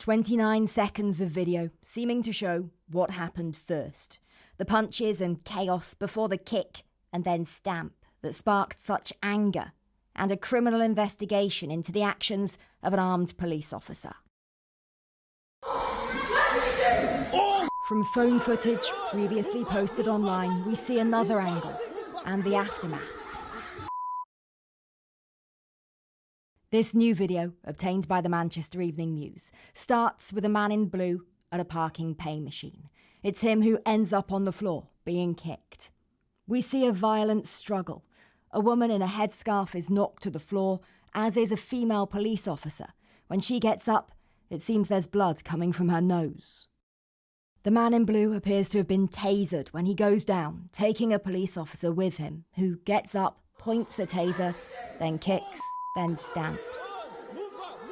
29 seconds of video seeming to show what happened first. The punches and chaos before the kick and then stamp that sparked such anger and a criminal investigation into the actions of an armed police officer. From phone footage previously posted online, we see another angle and the aftermath. This new video, obtained by the Manchester Evening News, starts with a man in blue at a parking pay machine. It's him who ends up on the floor, being kicked. We see a violent struggle. A woman in a headscarf is knocked to the floor, as is a female police officer. When she gets up, it seems there's blood coming from her nose. The man in blue appears to have been tasered when he goes down, taking a police officer with him, who gets up, points a taser, then kicks, then stamps.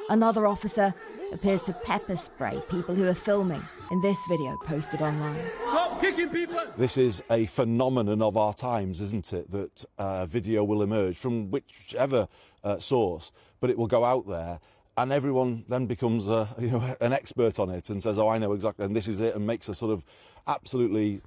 Another officer appears to pepper spray people who are filming in this video posted online. Stop kicking people! This is a phenomenon of our times, isn't it? That video will emerge from whichever source, but it will go out there, and everyone then becomes an expert on it and says, "Oh, I know exactly," and this is it, and makes a sort of absolutely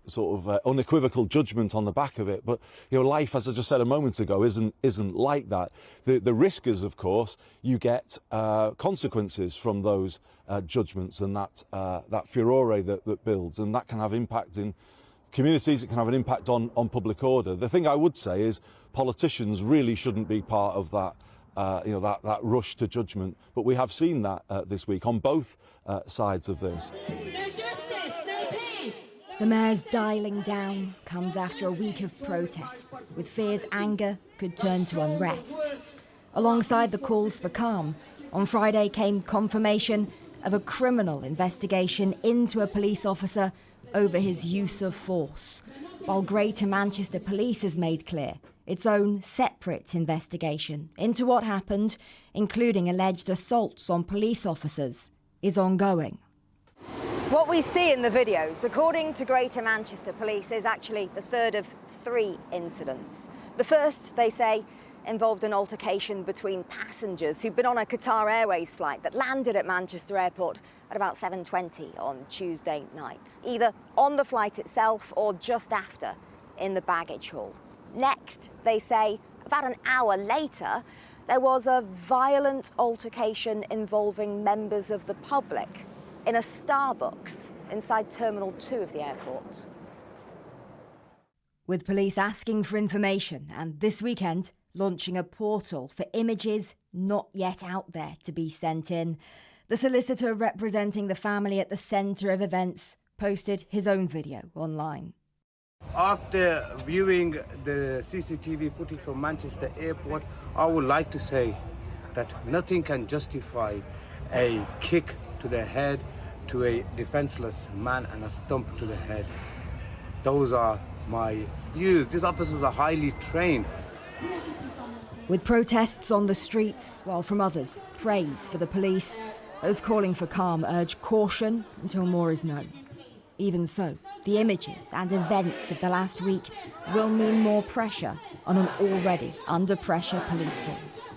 unequivocal judgment on the back of it. But life, as I just said a moment ago, isn't like that. The risk is, of course, you get consequences from those judgments and that furore that builds, and that can have impact in communities. It can have an impact on public order. The thing I would say is politicians really shouldn't be part of that. That rush to judgment, but we have seen that this week on both sides of this. The mayor's dialing down comes after a week of protests, with fears anger could turn to unrest. Alongside the calls for calm, on Friday came confirmation of a criminal investigation into a police officer over his use of force, while Greater Manchester Police has made clear its own separate investigation into what happened, including alleged assaults on police officers, is ongoing. What we see in the videos, according to Greater Manchester Police, is actually the third of 3 incidents. The first, they say, involved an altercation between passengers who'd been on a Qatar Airways flight that landed at Manchester Airport at about 7:20 on Tuesday night, either on the flight itself or just after in the baggage hall. Next, they say, about an hour later, there was a violent altercation involving members of the public in a Starbucks inside Terminal 2 of the airport. With police asking for information and this weekend launching a portal for images not yet out there to be sent in, the solicitor representing the family at the centre of events posted his own video online. After viewing the CCTV footage from Manchester Airport, I would like to say that nothing can justify a kick to the head to a defenseless man and a stump to the head. Those are my views. These officers are highly trained. With protests on the streets, while from others, praise for the police, those calling for calm urge caution until more is known. Even so, the images and events of the last week will mean more pressure on an already under-pressure police force.